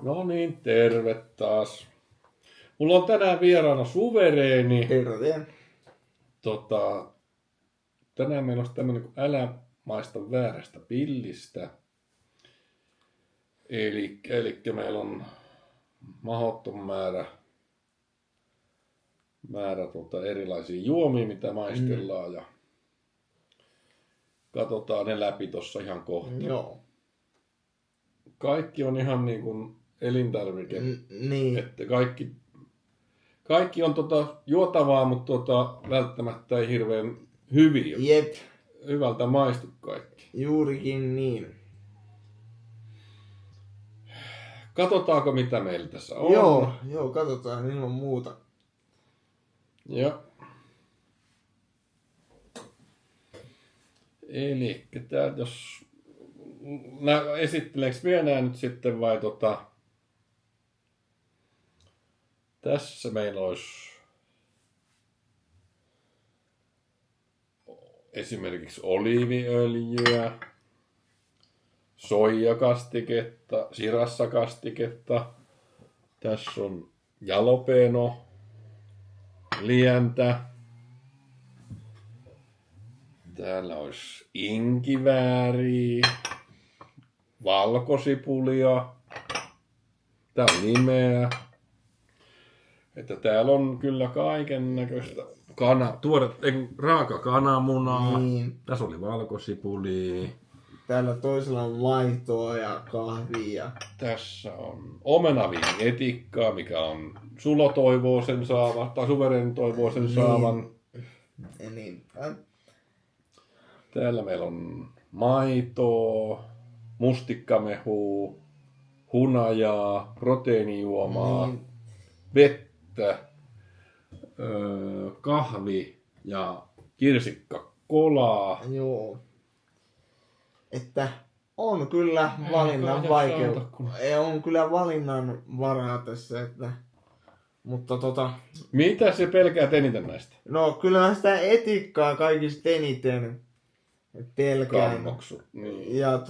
No niin, terve taas. Mulla on tänään vieraana Suvereeni. Terve. Tänään meillä on tämmönen kuin Älä maista väärästä pillistä. Eli meillä on mahdoton määrä erilaisia juomia, mitä maistellaan. Ja katsotaan ne läpi tossa ihan kohta. Joo. Kaikki on ihan niin kuin elintarvike. Niin. Että kaikki on juotavaa, mutta välttämättä ei hirveän hyviä. Jep. Hyvältä maistu kaikki. Juurikin niin. Katsotaanko mitä meillä tässä on? Joo, katsotaan ilman muuta. Joo. Eli tää jos... Esitteleekö vielä nyt sitten vai Tässä meillä olisi esimerkiksi oliiviöljyä, soijakastiketta, sirassakastiketta. Tässä on jalapeno, lientä. Täällä olisi inkivääriä, valkosipulia. Tää on limeä. Että täällä on kyllä kaiken näköistä raaka kananmunaa. Niin. Tässä oli valkosipulia. Täällä toisella on maitoa ja kahvia. Tässä on omenaviinietikkaa, mikä on Sulo toivoo sen saavan, tai Suvereeni toivoo sen saavan. Niinpä. Täällä meillä on maitoa, mustikkamehua, hunajaa, proteiinijuomaa, vettä, kahvi ja kirsikkakolaa. Joo. Että on kyllä valinnan vaikeus. On kyllä valinnan varaa tässä, että... Mutta Mitä se pelkäät eniten näistä? No kyllä mä sitä etikkaa kaikista eniten pelkään. Kannoksu. Niin. Ja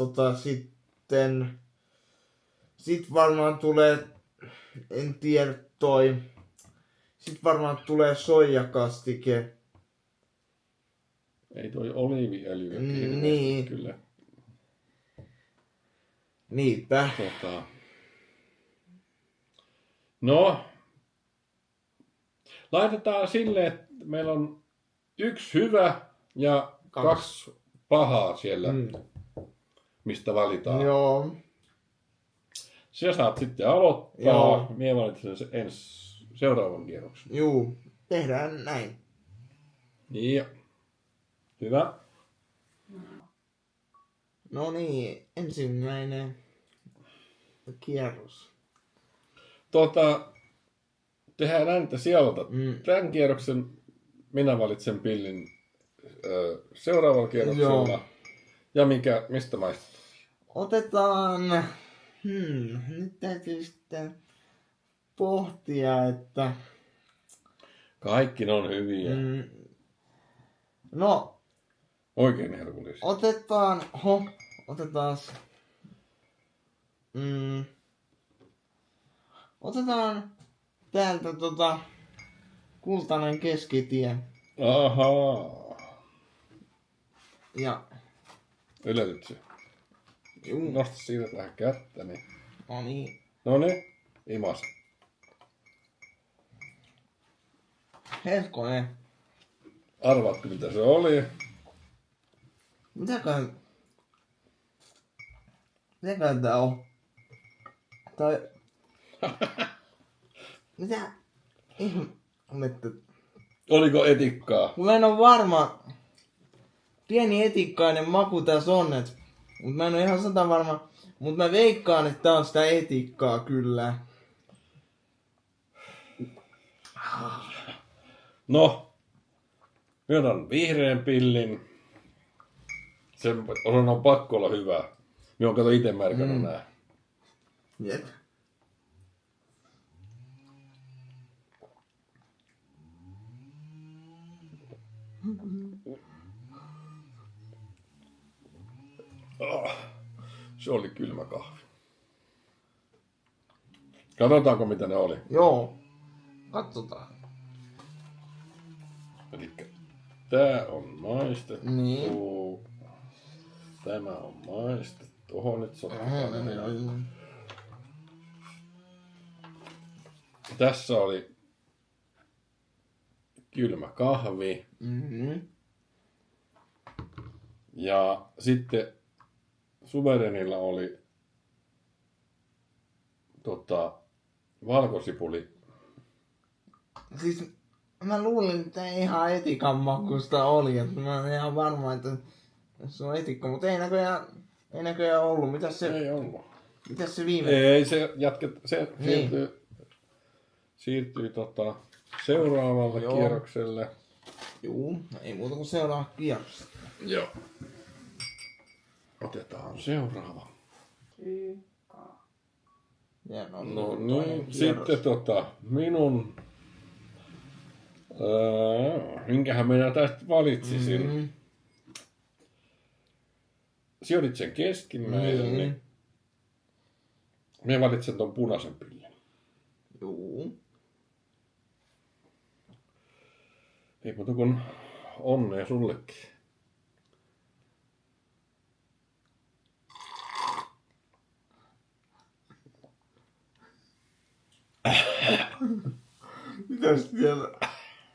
sitten varmaan tulee, en tiedä sitten varmaan tulee soijakastike. Ei toi oliiviöljy Niin. Kyllä. Niinpä. No, laitetaan silleen, että meillä on yksi hyvä ja kaksi pahaa siellä, mistä valitaan. Joo. Sä saat sitten aloittaa. Joo. Mie valitsen seuraavan kierroksen. Juu, tehdään näin. Ja. Hyvä. No niin, ensimmäinen kierros. Tehdään näin, että sieltä. Tämän kierroksen minä valitsen pillin seuraavalla kierroksella. Joo. Ja mistä maistetaan? Otetaan... Nyt täytyy sitten pohtia, että... Kaikki ne on hyviä. No, Oikein herkullisia. Otetaan täältä kultainen keskitie. Ahaa. Ja... Yletyt se. Nosta siitä vähän kättä, niin... No niin. Noniin, imas. Hetkonen. Arvaatko mitä se oli? Mitäköhän tää on? Tai... Mitä ihmettä? Oliko etikkaa? Mä en oo varma. Pieni etikkainen maku tässä on, mut mä en oo ihan 100 varma. Mut mä veikkaan, että tää on sitä etikkaa kyllä. No, myönnän vihreän pillin. Sen on pakko olla hyvä. Minä oon ite märkännyt nää. Jep. Se oli kylmä kahvi. Katsotaanko mitä ne oli. Joo. Katsotaan. Elikkä tää on maistettu. Niin. Tämä on maistettu. Oho, nyt sotetaan. Tässä oli kylmä kahvi. Mm-hmm. Ja sitten Suverenilla oli valkosipuli. Siis mä luulin, että ei ihan etikan makusta oli. Että mä olen ihan varma, että se on etikka. Mutta ei näköjään ollut. Ei ollut. Mitäs se viime? Ei, se Niin. siirtyy seuraavalle Joo. kierrokselle. Juu, ei muuta kuin seuraava kierros. Joo. Otetaan seuraava. Ja No toinen niin, kierros. sitten minun... minkähän minä tästä valitsisin. Mm-hmm. Sijoitit sen keskimmäisen, niin minä valitsen ton punaisen pillin. Juu. Ei muuta kuin onnea sullekin. Mitäs siellä?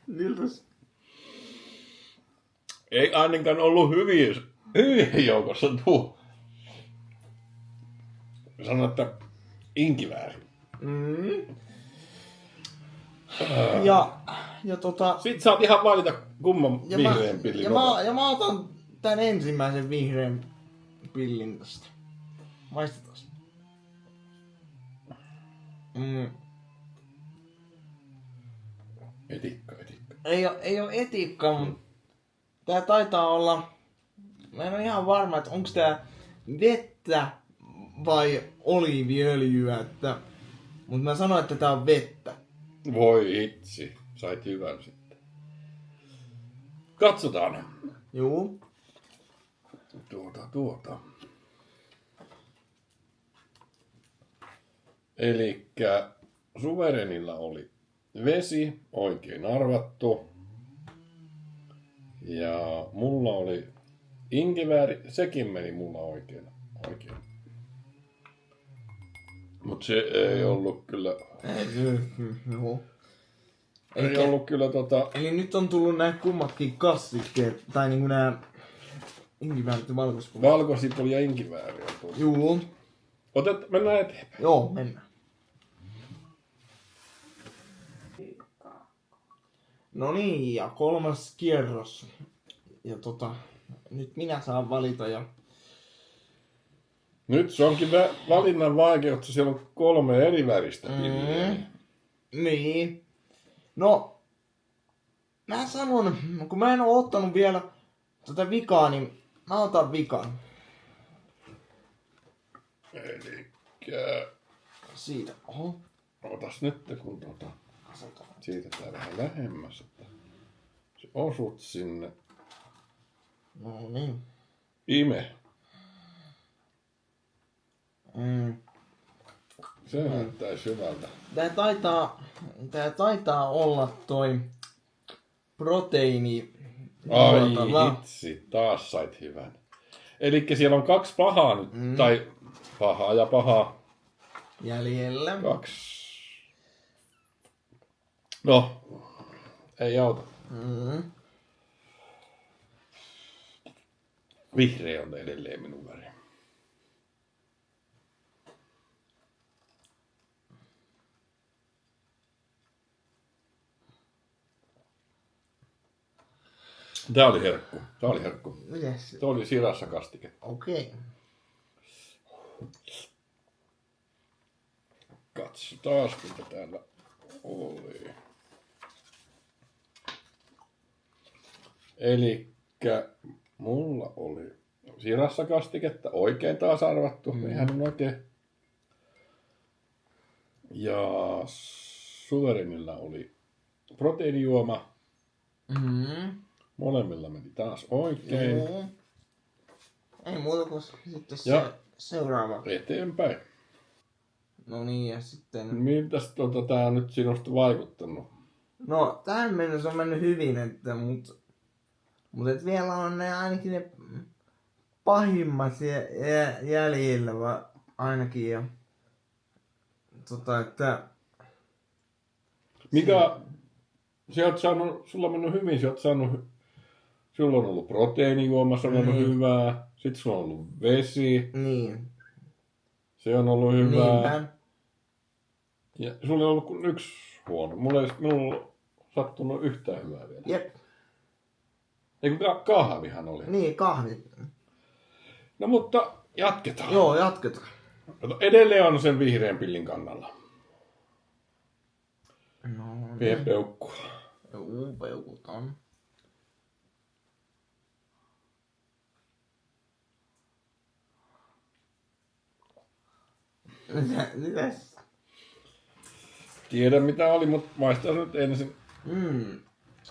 Miltäs? Ei ainakaan ollut hyvin joukossa tuo. Sano, että inkivääri. Mm. Ja Sitten saat ihan valita kumman ja vihreän pillin otat. mä otan tän ensimmäisen vihreän pillin tästä. Maistetaan. Etikka. Ei oo etiikka, mutta tää taitaa olla... Mä en oo ihan varma, että onks tää vettä vai oliiviöljyä, että... Mut mä sanoin, että tää on vettä. Voi itsi, sait hyvän sitten. Katsotaan. Juu. Elikkä Suverenilla oli vesi, oikein arvattu. Ja mulla oli inkivääri, sekin meni mulla oikein. Mut se ei ollut kyllä... Joo. Ei ollut kyllä Eli nyt on tullut nää kummatkin kasvikkeet, tai niinku nää inkiväärit ja valkosipuli. valkosipuli ja inkivääri on tullut. Juu. Mennään eteenpäin. Joo, mennään. No niin, ja kolmas kierros. Ja nyt minä saan valita ja... Nyt se onkin valinnan vaikeutta, siellä on 3 eri väristä pilliä. Niin. No, mä sanon, kun mä en oo ottanut vielä tätä vikaa, niin mä otan vikan. Elikkä... Siitä. Oho. Otas nyt, kun siirretään vähän lähemmäs, että se osut sinne. No niin. Ime. Mm. Se näyttäisi hyvältä. Tää taitaa olla toi proteiini. Ai hitsi, taas sait hyvän. Elikkä siellä on 2 pahaa nyt, tai pahaa ja pahaa. Jäljellä. 2. No, ei auta. Vihreä on edelleen minun väri. Tää oli herkku. Mites? Tuo oli sirassa kastike. Okei. Katsotaan, mitä täällä oli. Elikkä mulla oli sirassa kastiketta, oikein taas arvattu, ihan on oikein. Ja Suverenilla oli proteiinijuoma. Molemmilla meni taas oikein. Ei muuta kuin sitten Ja seuraava. eteenpäin. No niin, ja sitten... Miltäs tää on nyt sinusta vaikuttanut? No, tähän mennessä on mennyt hyvin, että mutta et vielä on ne ainakin ne pahimmat jäljellä ainakin. Ja, että... Mikä... Sulla on mennyt hyvin, sulla on ollut proteiinijuoma, se on ollut hyvää. Sitten sulla on ollut vesi. Niin. Se on ollut hyvää. Niinpä. Ja sulla on ollut kuin yksi huono. Minulla on sattunut yhtään hyvää vielä. Jep. Eikö kahvihan oli? Niin, kahvi. No mutta jatketaan. Joo, jatketaan. Edelleen on sen vihreän pillin kannalla. No Vie niin. peukkua. Joo, peukut on. Mitäs? Tiedä mitä oli, mutta maistaa nyt ensin.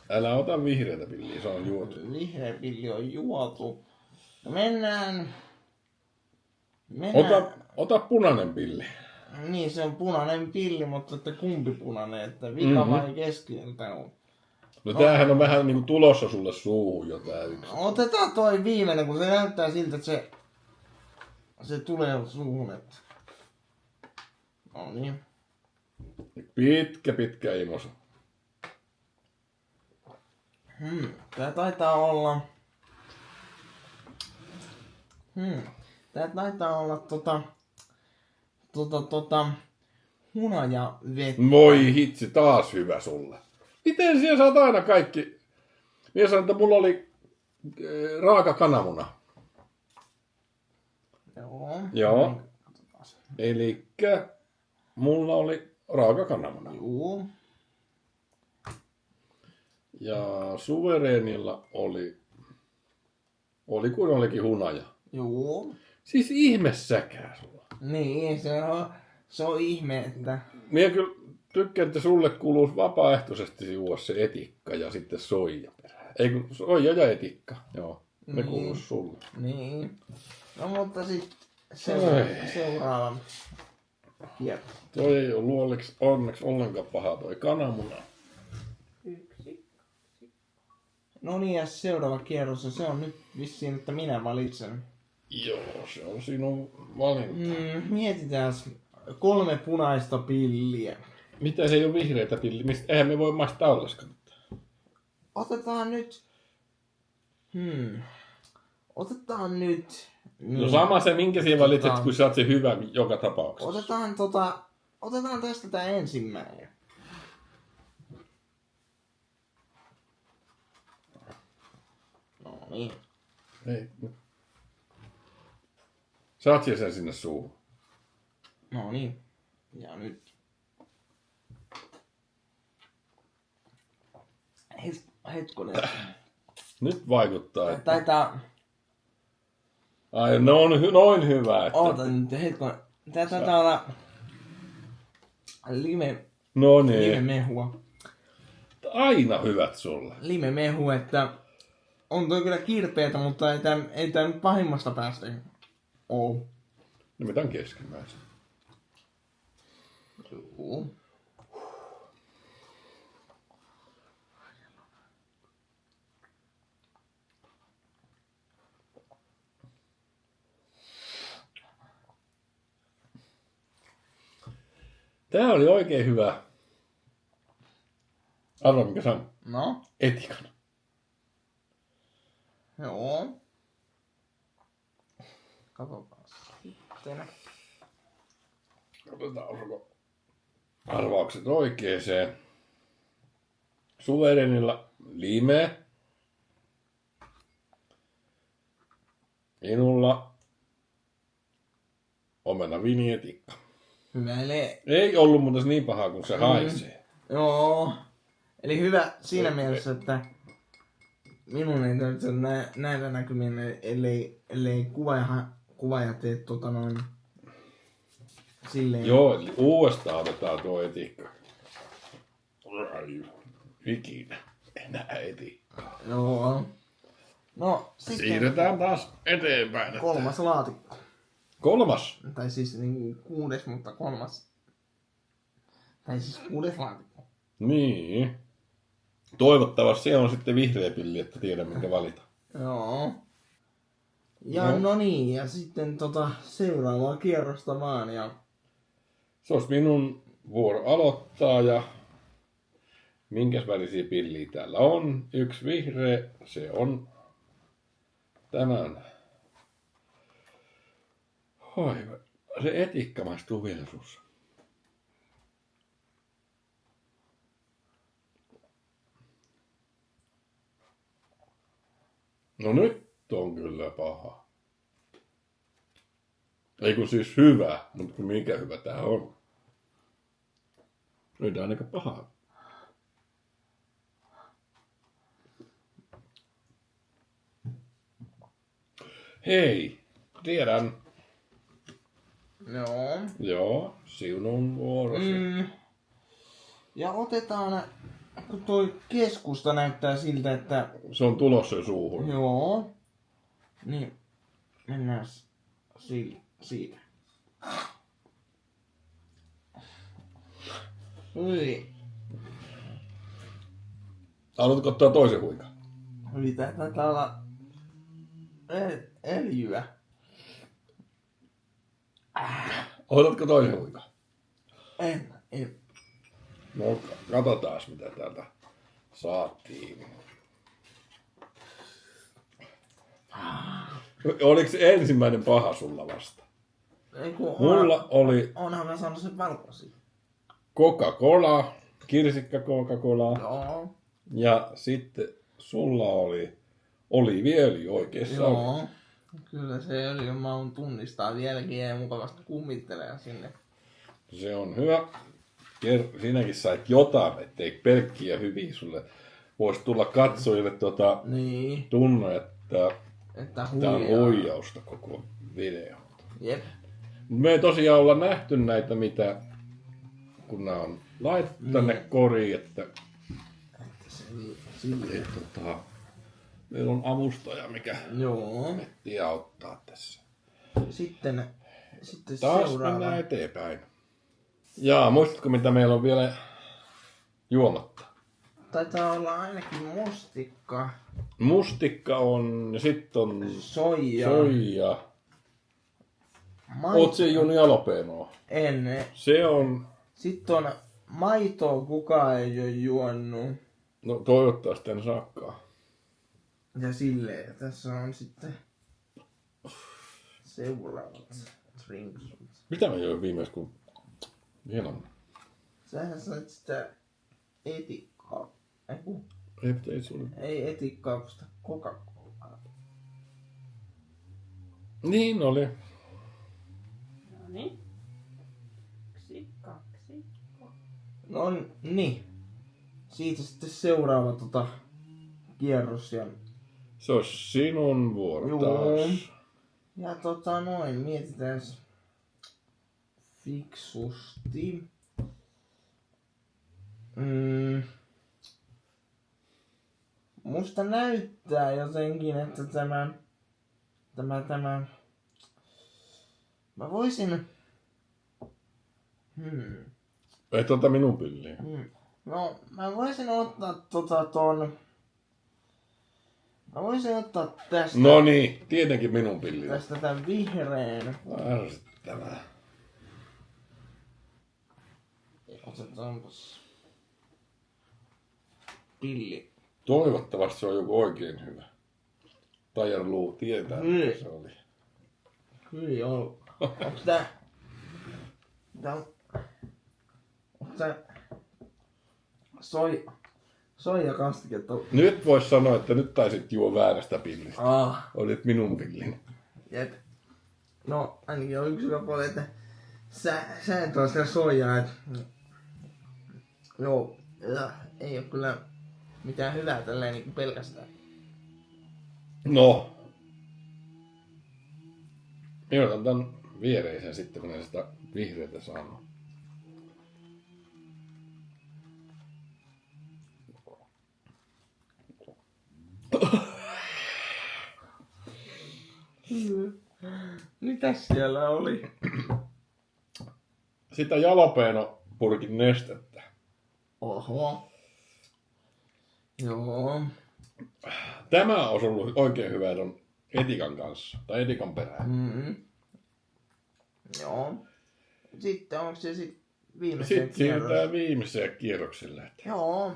Älä ota vihreätä pilliä, se on juotu. Vihreä pilli on juotu. No mennään. Ota punainen pilli. Niin, se on punainen pilli, mutta että kumpi punainen, että vika vai keskiöltä on. No tämähän on vähän niinku tulossa sulle suuhun jo tää yksi. Otetaan toi viimeinen, kun se näyttää siltä, että se tulee suuhun. Että... No niin. Pitkä imosa. Tää taitaa olla... Tää taitaa olla hunajavettä. Moi hitsi, taas hyvä sulle. Miten siellä saat aina kaikki? Minä sanoin, että mulla oli raaka kananmuna. Joo. Elikkä mulla oli raaka kananmuna. Joo. Ja suvereenilla oli kuin olikin hunaja. Joo. Siis ihmessäkää sulla. Niin, se on ihme, että... Minä kyllä tykkään, että sulle kuuluisi vapaaehtoisesti juoda se etikka ja sitten soija perään. Ei kun soija ja etikka, joo. Ne kuuluisi sulle. Niin. No mutta sitten seuraava kierto. Toi ei ollut onneksi ollenkaan paha toi kananmuna. No niin, ja seuraava kierros, ja se on nyt vissiin, että minä valitsen. Joo, se on sinun valinta. Mietitään 3 punaista pilliä. Mitä se ei ole vihreitä pilliä? Eihän me voi maistaa ollenkaan. Otetaan nyt... Otetaan nyt... No sama se, minkä sinä valitset, kun sä oot se hyvä joka tapauksessa. Otetaan tästä tää ensimmäinen. No niin. Ei. Saat sen sinne suuhun. No niin. Ja nyt. Hetkonen. Nyt vaikuttaa, että... Taitaa... Ai, noin hyvä, että... Oota nyt hetkonen. Tää taitaa olla... No niin. Limemehua. Aina hyvät sulle. Limemehu, että... On toi kyllä kirpeetä, mutta ei tää nyt pahimmasta päästä oo. No mitä on keskimmäisen? Joo. Tää oli oikein hyvä. Arvaa mikä sanon. No? Etikan. Joo. Katsotaan sitten. Otetaan osuko arvaukset oikeeseen. Suverenilla lime. Minulla omena vinietikka. Hyvä, eli... Ei ollut muuten niin pahaa kuin se haisee. Joo. Eli hyvä siinä mielessä, että minun ei tarvitse näillä näkymin, ellei kuvaaja tee silleen. Joo, eli uudestaan otetaan tuo etikka. Ikinä enää etikkaa. Joo. No, sitten... Siirretään taas eteenpäin. 3. laatikko. 3. Tai siis niin 6, mutta 3. Tai siis 6 laatikko. Niin. Toivottavasti se on sitten vihreä pilli, että tiedän minkä valita. Joo. Ja no niin, ja sitten seuraavaa kierrosta vaan. Ja Se olisi minun vuoro aloittaa ja minkäs värisiä pilliä täällä on? 1 vihreä, se on tämän. Oi, se etikka maistuu vielä suussa. No nyt on kyllä paha. Ei kun siis hyvä, mutta mikä hyvä tää on? Nyt on aika paha. Hei, tiedän. joo. Joo, sinun vuorosi. Ja otetaan, kun toi keskusta näyttää siltä, että Se on tulossa suuhun. joo, niin mennään siitä. Hyi, Haluatko ottaa toisen huikan? taitaa olla öljyä. Otatko toisen huikan? En. No, katsotaan mitä täältä saatiin. Oliko se ensimmäinen paha sulla vasta? Ei kun Mulla oli onhan mä saanut sen valkoisia. Coca-Cola, kirsikka Coca-Cola Joo. ja sitten sulla oli oliiviöljy oikeassa. Joo. Kyllä se öljyn maun tunnistaa vieläkin ja mukavasti kummittelee sinne. Se on hyvä. Sinäkin sait jotain, ettei pelkkiä hyviä sulle. Voisi tulla katsojille Niin. tunne, että Että tää on huijaa. huijausta koko video. Jep. Me ei tosiaan olla nähty näitä, mitä kun nämä on laitettu tänne koriin, että meillä on avustaja, mikä Joo. ehtii auttaa tässä. Sitten Taas seuraava. mennään eteenpäin. Jaa, muistatko mitä meillä on vielä juomatta? Taitaa olla ainakin mustikka, Mustikka on, ja sitten on soija, soija. Oot se juonut jalapenoa? En. Se on, Sitten on maitoa, kukaan ei ole juonut. no toivottavasti en saakaan. Ja silleen, tässä on sitten seuraavat drinks. Mitä mä join viimeis kun hieman? Sähän sait sitä etikkaa. Ei sulle. Ei etikkaa, kun sitä Coca-Colaa. Niin oli. No niin. 1, 2. No niin. Siitä sitten seuraava kierros. Ja Se olisi sinun vuoro Juu. taas. Ja mietitään fiksusti. Musta näyttää jotenkin, että tämä mä voisin Ei minun pilliä. no mä voisin ottaa mä voisin ottaa tästä No niin, tietenkin minun pilliä. tästä tän vihreän. Ärsyttävää. Otetaanpas pilli. Toivottavasti se on joku oikein hyvä. Tajan luu tietää, mitä se oli. Hyi on. Onks tää soijakastiketta? Nyt vois sanoa, että nyt taisit juo väärästä pillistä. Ah, Olit minun pillin. jep. No, ainakin on yksi hyvä puoli, että sä et oo sitä soijaa, et joo, ei oo kyllä mitään hyvää tälleen niinku pelkästään. No. Minä otan tän viereisen sitten, kun en sitä vihreätä saanut. Mitäs siellä oli? Sitä jalapeno-purkin nestettä. Oho. Joo. Tämä olisi ollut oikein hyvä ton etikan kanssa, tai etikan perään. Mm-hmm. Joo. Sitten onko se viimeiseen Sitten siirrytään viimeiseen kierroksille. Joo.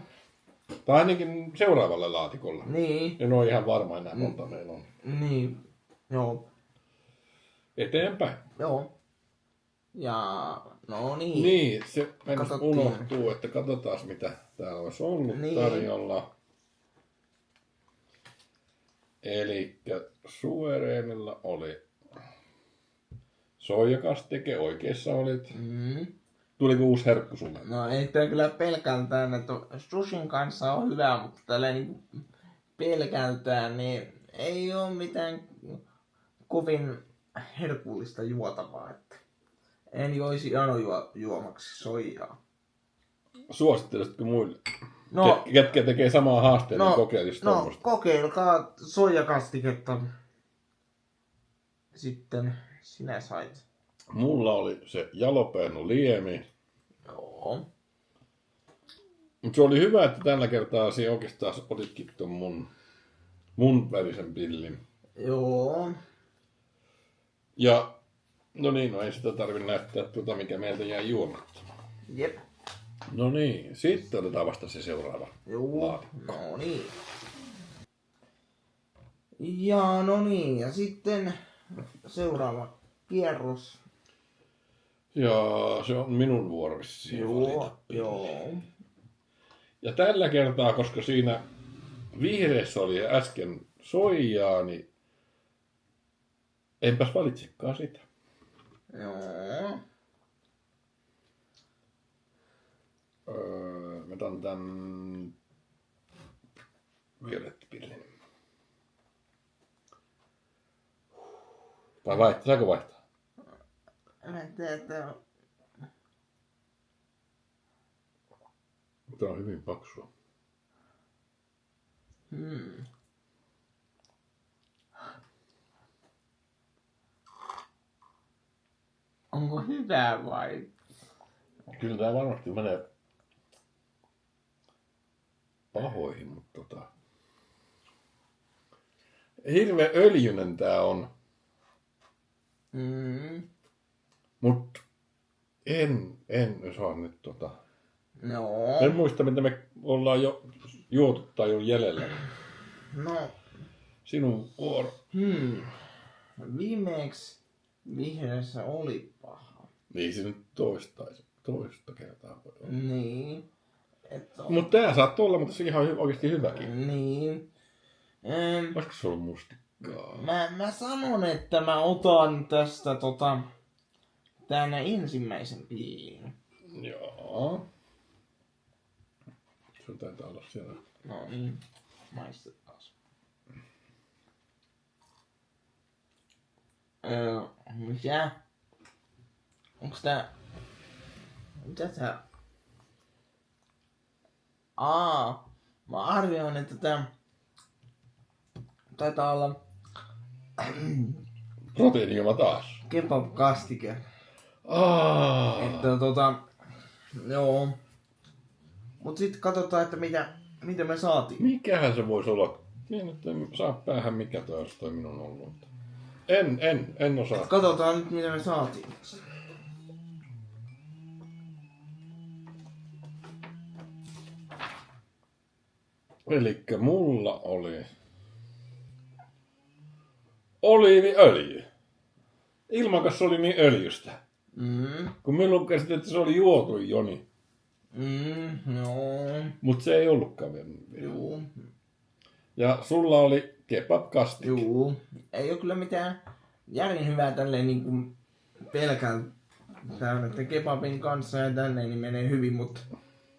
Tai ainakin seuraavalle laatikolle. Niin. En ole ihan varma enää monta meillä on. Niin. Joo. Eteenpäin. Joo. Ja no niin. Niin, se mennä Katsottiin. unohtuu, että katsotaan mitä täällä olisi ollut Niin. tarjolla. Elikkä suvereenilla oli soijakastike, oikeassa olit. Mm. Tuliko uusi herkku sulle? No ei tää kyllä pelkältään, että sushin kanssa on hyvä, mutta tällä niinku pelkältään niin ei oo mitään kovin herkullista juotavaa, että en joisi juomaksi soijaa. Suosittelisitko muille? No, Ketkä tekee samaa haasteen, niin kokeilisi no tuommoista. kokeilkaa soijakastiketta. Sitten sinä sait. Mulla oli se jalapeno liemi. Joo. Mutta se oli hyvä, että tällä kertaa siinä oikeastaan otitkin ton mun värisen pillin. Joo. Ja no niin, no ei sitä tarvitse näyttää mikä meiltä jäi juomatta. Jep. No niin, sitten otetaan vasta se seuraava. Joo. Laatikko. No niin. Ja no niin, ja sitten seuraava kierros. Ja se on minun vuoro vissiin valita. Joo. Ja tällä kertaa, koska siinä vihreässä oli äsken soijaa, niin enpäs valitsekaan sitä. Joo. Mä otan tän violettipillin. Tai saako vaihtaa? Mä tiedän, että Tämä on hyvin paksua. onko hyvä vai? Kyllä tämä varmasti menee pahoihin, mutta hirveän öljyinen tää on. Mut en osaa nyt No. En muista mitä me ollaan jo juotu tai on jäljellä. No. Sinun vuoro. Viimeksi vihreässä oli paha. Niin se nyt toista kertaa voi olla. Niin. Mutta tää saattoi olla, mutta se ihan oikeesti hyväkin. Niin. Olisiko se ollut mustikkaa? Mä sanon, että mä otan tästä tänne ensimmäisen pillin. Joo. Se taitaa olla siellä. No niin. Maistetaan. Mitä? Onks tää... Mitä tää... Mä arvioin, että tää... Taitaa olla... Proteiinijuoma taas. Kebab-kastike. Että Joo. Mut sit katsotaan, että mitä me saatiin. Mikähän se voisi olla? Niin, että en saa päähän mikä taas toi minun ollut. En osaa. Katsotaan nyt mitä me saatiin. Elikkä mulla oli oliiviöljy. Ilmakas oli niin öljystä. Kun minun käsitin, että se oli juotu jo, niin. Joo. Mut se ei ollutkaan vielä. Juu. Ja sulla oli kebab-kastike. Juu. Ei oo kyllä mitään järin hyvää tälleen niinku pelkän että kebabin kanssa ja tälleen niin menee hyvin, mutta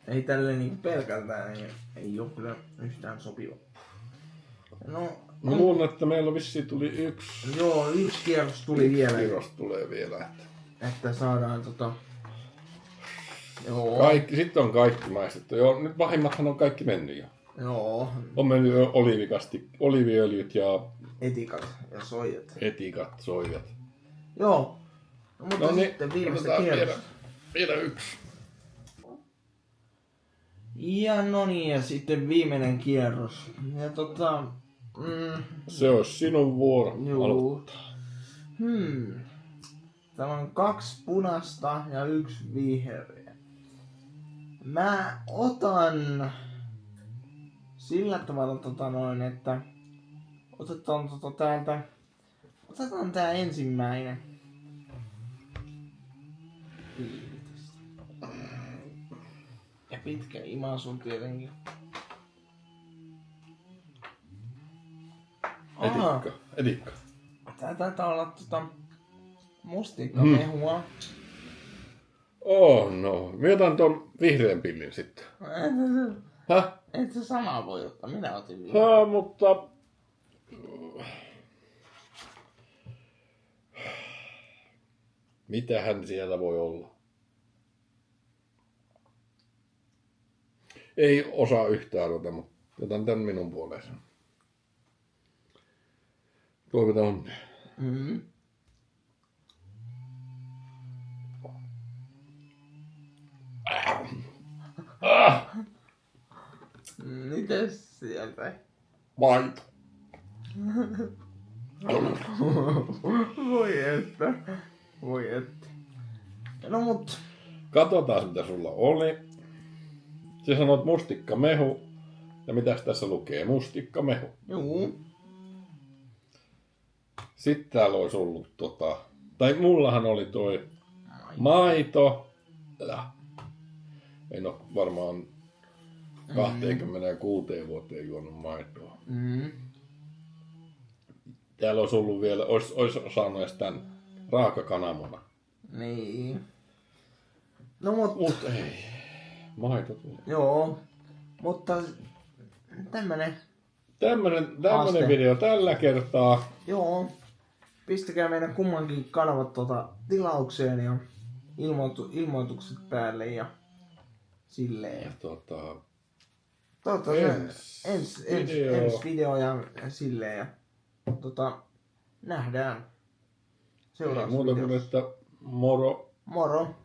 ei tälleen niinku pelkältään niin ei oo kyllä yhtään sopiva. No, Mä luulen, että meillä vissiin tuli yksi. Joo, yksi kierros tuli vielä. Kierros tulee vielä. Että saadaan Joo. Sitten on kaikki maistettu. Joo, nyt pahimmathan on kaikki mennyt jo. Joo. On mennyt jo oliiviöljyt ja Etikat ja soijat. etikat, soijat. Joo. No, mutta No niin, sitten viimeistä otetaan kierrosta. vielä yksi. Ja no niin, ja sitten viimeinen kierros. Ja Se olisi sinun vuoro. juu. Täällä on 2 punasta ja 1 vihreä. Mä otan sillä tavalla että otetaan täältä. Otetaan tää ensimmäinen. Ja pitkä imasu tietenkin. Aha, Etikka. tää taitaa olla mustikkamehua. Oh no. Mä otan ton vihreän pillin sitten. Häh? Et se sama voi ottaa, minä otin vihreän. Mutta... Mitähän siellä voi olla? Ei osaa yhtään arvata, mutta otan tän minun puoleesi. Toivotan onnea. Mm. Mites sieltä? Maito. Voi että. Voi että. No mut. Katsotaan mitä sulla oli. Sä sanoit mustikkamehu. Ja mitäs tässä lukee? Mustikkamehu. Juu. Sitten täällä olisi ollut tai mullahan oli toi maito. Ja en ole varmaan 26 vuoteen juonut maitoa. Mm. Täällä olisi ollut vielä, olisi saanut edes tän raaka kananmuna. Niin. No mut. Mut ei. Maito tuli. Joo. Mutta tämmönen. Tämmönen video tällä kertaa. Joo. Pistäkää meidän kummankin kanavat tilaukseen ja ilmoitukset päälle ja silleen. Ja Ensi video ja silleen ja nähdään ei seuraavassa muuta kuin videossa. että moro. Moro!